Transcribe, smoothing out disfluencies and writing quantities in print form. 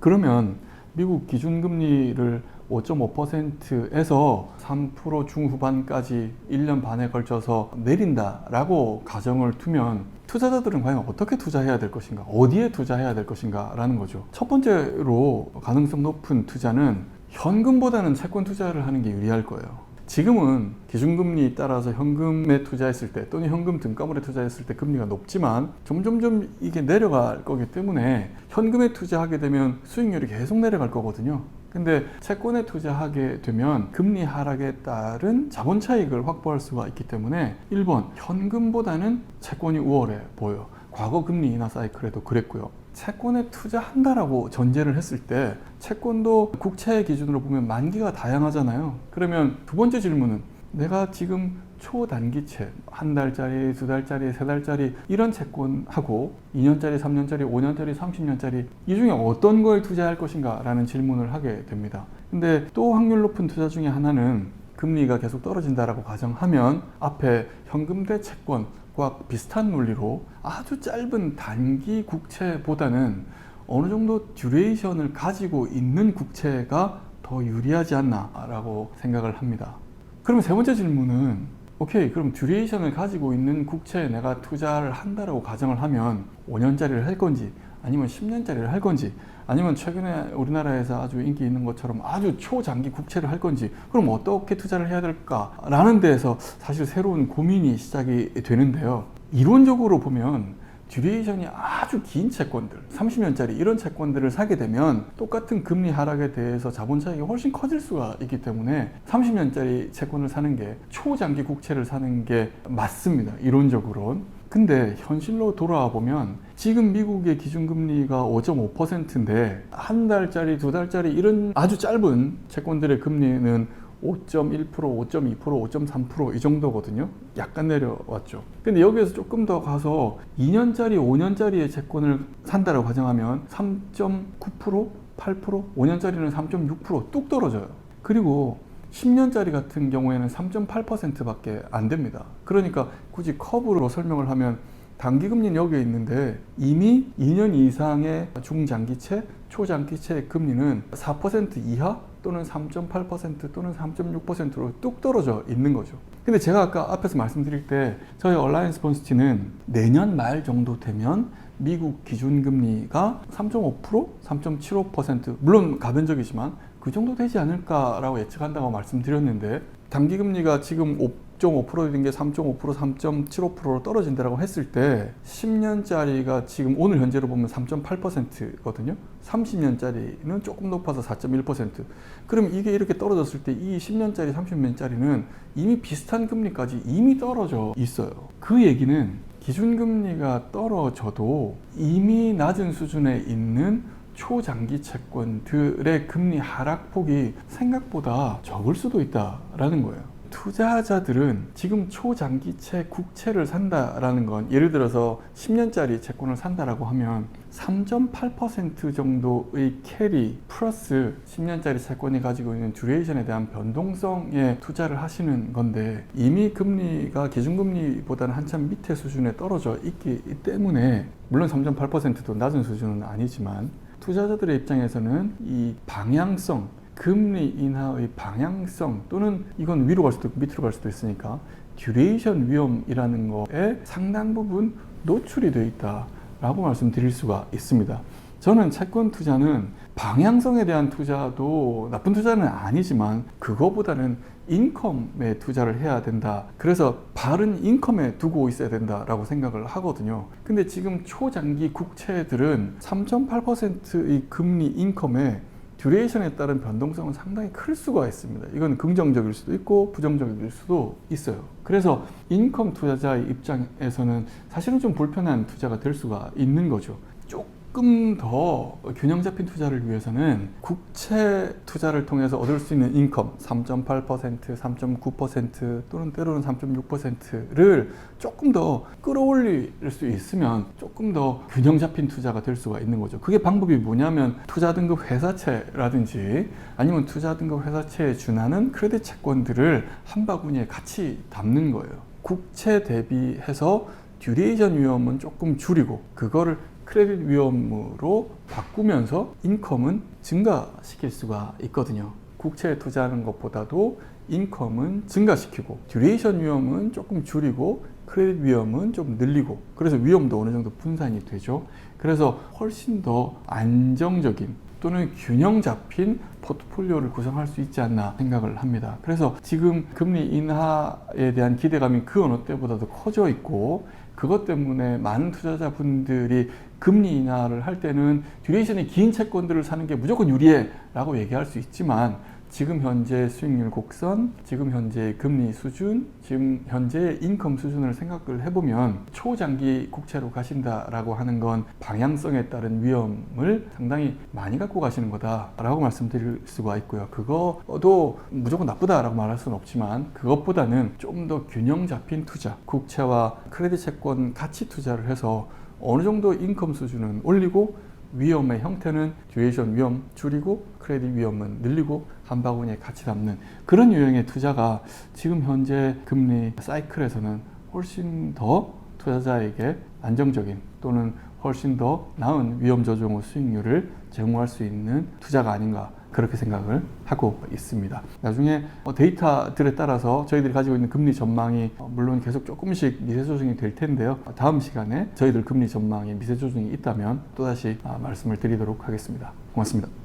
그러면 미국 기준금리를 5.5%에서 3% 중후반까지 1년 반에 걸쳐서 내린다라고 가정을 두면 투자자들은 과연 어떻게 투자해야 될 것인가, 어디에 투자해야 될 것인가 라는 거죠. 첫 번째로 가능성 높은 투자는 현금보다는 채권 투자를 하는 게 유리할 거예요. 지금은 기준금리 따라서 현금에 투자했을 때 또는 현금 등가물에 투자했을 때 금리가 높지만 점점점 이게 내려갈 거기 때문에 현금에 투자하게 되면 수익률이 계속 내려갈 거거든요. 근데 채권에 투자하게 되면 금리 하락에 따른 자본 차익을 확보할 수가 있기 때문에 1번 현금보다는 채권이 우월해 보여요. 과거 금리 인하 사이클에도 그랬고요. 채권에 투자한다라고 전제를 했을 때 채권도 국채 기준으로 보면 만기가 다양하잖아요. 그러면 두 번째 질문은 내가 지금 초단기채 한 달짜리, 두 달짜리, 세 달짜리 이런 채권하고 2년짜리, 3년짜리, 5년짜리, 30년짜리 이 중에 어떤 걸 투자할 것인가 라는 질문을 하게 됩니다. 근데 또 확률 높은 투자 중에 하나는 금리가 계속 떨어진다라고 가정하면 앞에 현금 대 채권과 비슷한 논리로 아주 짧은 단기 국채보다는 어느 정도 듀레이션을 가지고 있는 국채가 더 유리하지 않나 라고 생각을 합니다. 그럼 세 번째 질문은 오케이, 그럼 듀레이션을 가지고 있는 국채에 내가 투자를 한다라고 가정을 하면 5년짜리를 할 건지 아니면 10년짜리를 할 건지 아니면 최근에 우리나라에서 아주 인기 있는 것처럼 아주 초장기 국채를 할 건지 그럼 어떻게 투자를 해야 될까라는 데에서 사실 새로운 고민이 시작이 되는데요. 이론적으로 보면 듀레이션이 아주 긴 채권들, 30년짜리 이런 채권들을 사게 되면 똑같은 금리 하락에 대해서 자본 차익이 훨씬 커질 수가 있기 때문에 30년짜리 채권을 사는 게 초장기 국채를 사는 게 맞습니다. 이론적으로는. 근데 현실로 돌아와 보면 지금 미국의 기준금리가 5.5%인데 한 달짜리, 두 달짜리 이런 아주 짧은 채권들의 금리는 5.1%, 5.2%, 5.3% 이 정도거든요. 약간 내려왔죠. 근데 여기에서 조금 더 가서 2년짜리, 5년짜리의 채권을 산다고 가정하면 3.9%, 8%, 5년짜리는 3.6% 뚝 떨어져요. 그리고 10년짜리 같은 경우에는 3.8%밖에 안 됩니다. 그러니까 굳이 커브로 설명을 하면 단기금리는 여기에 있는데 이미 2년 이상의 중장기채, 초장기채의 금리는 4% 이하 또는 3.8% 또는 3.6%로 뚝 떨어져 있는 거죠. 근데 제가 아까 앞에서 말씀드릴 때 저희 얼라이언스 본스티는 내년 말 정도 되면 미국 기준금리가 3.5%, 3.75% 물론 가변적이지만 그 정도 되지 않을까라고 예측한다고 말씀드렸는데 단기금리가 지금 5.5%인 게 3.5%, 3.75%로 떨어진다고 했을 때 10년짜리가 지금 오늘 현재로 보면 3.8%거든요. 30년짜리는 조금 높아서 4.1%. 그럼 이게 이렇게 떨어졌을 때 이 10년짜리, 30년짜리는 이미 비슷한 금리까지 이미 떨어져 있어요. 그 얘기는 기준금리가 떨어져도 이미 낮은 수준에 있는 초장기 채권들의 금리 하락폭이 생각보다 적을 수도 있다라는 거예요. 투자자들은 지금 초장기채 국채를 산다라는 건 예를 들어서 10년짜리 채권을 산다라고 하면 3.8% 정도의 캐리 플러스 10년짜리 채권이 가지고 있는 듀레이션에 대한 변동성에 투자를 하시는 건데 이미 금리가 기준금리보다는 한참 밑에 수준에 떨어져 있기 때문에 물론 3.8%도 낮은 수준은 아니지만 투자자들의 입장에서는 이 방향성 금리 인하의 방향성 또는 이건 위로 갈 수도 있고 밑으로 갈 수도 있으니까 듀레이션 위험이라는 거에 상당 부분 노출이 되어 있다라고 말씀드릴 수가 있습니다. 저는 채권 투자는 방향성에 대한 투자도 나쁜 투자는 아니지만 그거보다는 인컴에 투자를 해야 된다. 그래서 바른 인컴에 두고 있어야 된다라고 생각을 하거든요. 근데 지금 초장기 국채들은 3.8%의 금리 인컴에 듀레이션에 따른 변동성은 상당히 클 수가 있습니다. 이건 긍정적일 수도 있고 부정적일 수도 있어요. 그래서 인컴 투자자의 입장에서는 사실은 좀 불편한 투자가 될 수가 있는 거죠. 조금 더 균형 잡힌 투자를 위해서는 국채 투자를 통해서 얻을 수 있는 인컴 3.8%, 3.9% 또는 때로는 3.6%를 조금 더 끌어올릴 수 있으면 조금 더 균형 잡힌 투자가 될 수가 있는 거죠. 그게 방법이 뭐냐면 투자 등급 회사채라든지 아니면 투자 등급 회사채에 준하는 크레딧 채권들을 한 바구니에 같이 담는 거예요. 국채 대비해서 듀레이션 위험은 조금 줄이고 그거를 크레딧 위험으로 바꾸면서 인컴은 증가시킬 수가 있거든요. 국채에 투자하는 것보다도 인컴은 증가시키고 듀레이션 위험은 조금 줄이고 크레딧 위험은 좀 늘리고, 그래서 위험도 어느 정도 분산이 되죠. 그래서 훨씬 더 안정적인 또는 균형 잡힌 포트폴리오를 구성할 수 있지 않나 생각을 합니다. 그래서 지금 금리 인하에 대한 기대감이 그 어느 때보다도 커져 있고, 그것 때문에 많은 투자자분들이 금리 인하를 할 때는 듀레이션이 긴 채권들을 사는 게 무조건 유리해 라고 얘기할 수 있지만, 지금 현재 수익률 곡선, 지금 현재 금리 수준, 지금 현재 인컴 수준을 생각을 해보면 초장기 국채로 가신다라고 하는 건 방향성에 따른 위험을 상당히 많이 갖고 가시는 거다라고 말씀드릴 수가 있고요. 그거도 무조건 나쁘다라고 말할 수는 없지만, 그것보다는 좀 더 균형 잡힌 투자, 국채와 크레딧 채권 같이 투자를 해서 어느 정도 인컴 수준은 올리고 위험의 형태는 듀레이션 위험 줄이고 크레딧 위험은 늘리고 한 바구니에 같이 담는 그런 유형의 투자가 지금 현재 금리 사이클에서는 훨씬 더 투자자에게 안정적인 또는 훨씬 더 나은 위험 조정 후 수익률을 제공할 수 있는 투자가 아닌가, 그렇게 생각을 하고 있습니다. 나중에 데이터들에 따라서 저희들이 가지고 있는 금리 전망이 물론 계속 조금씩 미세 조정이 될 텐데요. 다음 시간에 저희들 금리 전망에 미세 조정이 있다면 또다시 말씀을 드리도록 하겠습니다. 고맙습니다.